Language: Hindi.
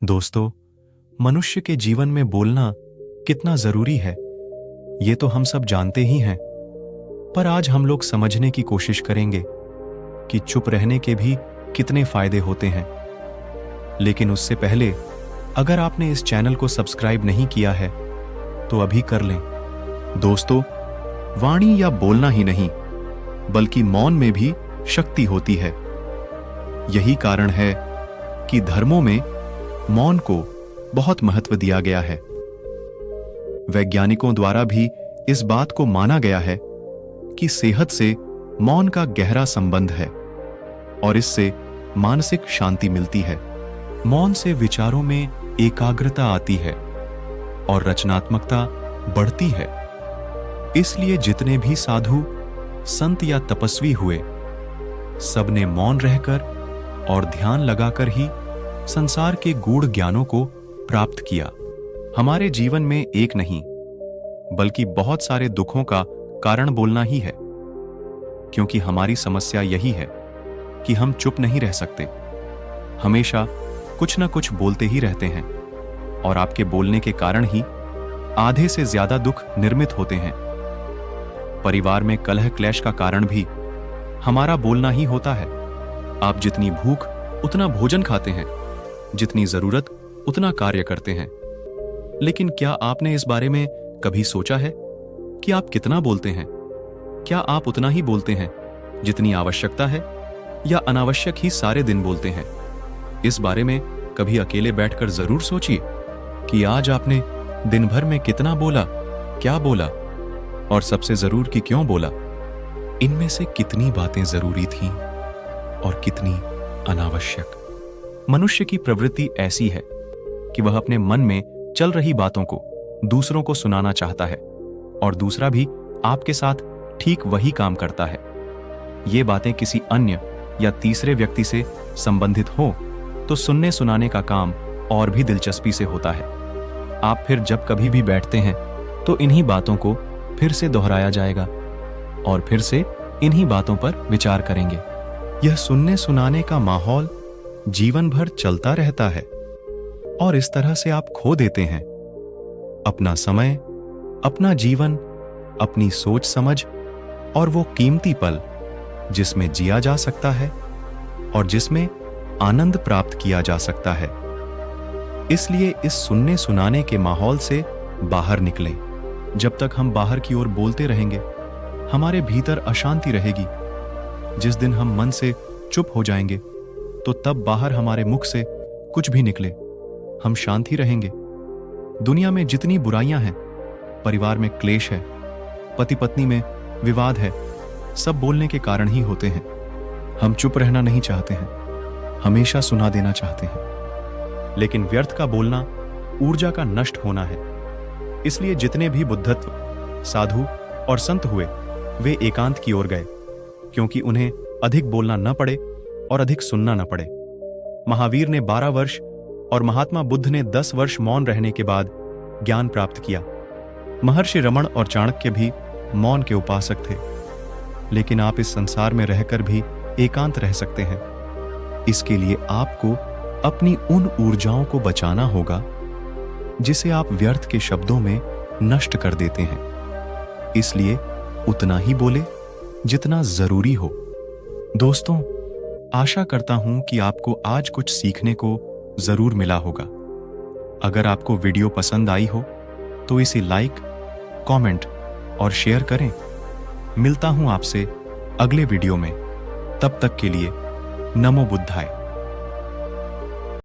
दोस्तों, मनुष्य के जीवन में बोलना कितना जरूरी है, ये तो हम सब जानते ही हैं। पर आज हम लोग समझने की कोशिश करेंगे कि चुप रहने के भी कितने फायदे होते हैं। लेकिन उससे पहले, अगर आपने इस चैनल को सब्सक्राइब नहीं किया है, तो अभी कर लें। दोस्तों, वाणी या बोलना ही नहीं, बल्कि मौन में भी शक्ति होती है। यही कारण है कि धर्मों में मौन को बहुत महत्व दिया गया है। वैज्ञानिकों द्वारा भी इस बात को माना गया है कि सेहत से मौन का गहरा संबंध है और इससे मानसिक शांति मिलती है। मौन से विचारों में एकाग्रता आती है और रचनात्मकता बढ़ती है। इसलिए जितने भी साधु, संत या तपस्वी हुए, सबने मौन रहकर और ध्यान लगाकर ही संसार के गूढ़ ज्ञानों को प्राप्त किया। हमारे जीवन में एक नहीं, बल्कि बहुत सारे दुखों का कारण बोलना ही है, क्योंकि हमारी समस्या यही है कि हम चुप नहीं रह सकते। हमेशा कुछ न कुछ बोलते ही रहते हैं और आपके बोलने के कारण ही आधे से ज्यादा दुख निर्मित होते हैं। परिवार में कलह क्लेश का कारण भी हमारा बोलना ही होता है। आप जितनी भूख उतना भोजन खाते हैं, जितनी जरूरत उतना कार्य करते हैं। लेकिन क्या आपने इस बारे में कभी सोचा है कि आप कितना बोलते हैं? क्या आप उतना ही बोलते हैं जितनी आवश्यकता है, या अनावश्यक ही सारे दिन बोलते हैं? इस बारे में कभी अकेले बैठकर जरूर सोचिए कि आज आपने दिन भर में कितना बोला, क्या बोला, और सबसे जरूर कि क्यों बोला। इनमें से कितनी बातें जरूरी थीं और कितनी अनावश्यक। मनुष्य की प्रवृत्ति ऐसी है कि वह अपने मन में चल रही बातों को दूसरों को सुनाना चाहता है और दूसरा भी आपके साथ ठीक वही काम करता है। ये बातें किसी अन्य या तीसरे व्यक्ति से संबंधित हो तो सुनने सुनाने का काम और भी दिलचस्पी से होता है। आप फिर जब कभी भी बैठते हैं तो इन्हीं बातों को फिर से दोहराया जाएगा और फिर से इन्हीं बातों पर विचार करेंगे। यह सुनने सुनाने का माहौल जीवन भर चलता रहता है और इस तरह से आप खो देते हैं अपना समय, अपना जीवन, अपनी सोच समझ और वो कीमती पल जिसमें जिया जा सकता है और जिसमें आनंद प्राप्त किया जा सकता है। इसलिए इस सुनने सुनाने के माहौल से बाहर निकलें। जब तक हम बाहर की ओर बोलते रहेंगे, हमारे भीतर अशांति रहेगी। जिस दिन हम मन से चुप हो जाएंगे, तो तब बाहर हमारे मुख से कुछ भी निकले, हम शांत ही रहेंगे। दुनिया में जितनी बुराइयां हैं, परिवार में क्लेश है, पति पत्नी में विवाद है, सब बोलने के कारण ही होते हैं। हम चुप रहना नहीं चाहते हैं, हमेशा सुना देना चाहते हैं। लेकिन व्यर्थ का बोलना ऊर्जा का नष्ट होना है। इसलिए जितने भी बुद्धत्व, साधु और संत हुए, वे एकांत की ओर गए, क्योंकि उन्हें अधिक बोलना न पड़े और अधिक सुनना न पड़े। महावीर ने 12 वर्ष और महात्मा बुद्ध ने 10 वर्ष मौन रहने के बाद ज्ञान प्राप्त किया। महर्षि रमण और चाणक्य भी मौन के उपासक थे। लेकिन आप इस संसार में रहकर भी एकांत रह सकते हैं। इसके लिए आपको अपनी उन ऊर्जाओं को बचाना होगा जिसे आप व्यर्थ के शब्दों में नष्ट कर देते हैं। इसलिए उतना ही बोले जितना जरूरी हो। दोस्तों, आशा करता हूं कि आपको आज कुछ सीखने को जरूर मिला होगा। अगर आपको वीडियो पसंद आई हो तो इसे लाइक, कमेंट और शेयर करें। मिलता हूं आपसे अगले वीडियो में। तब तक के लिए नमो बुद्धाय।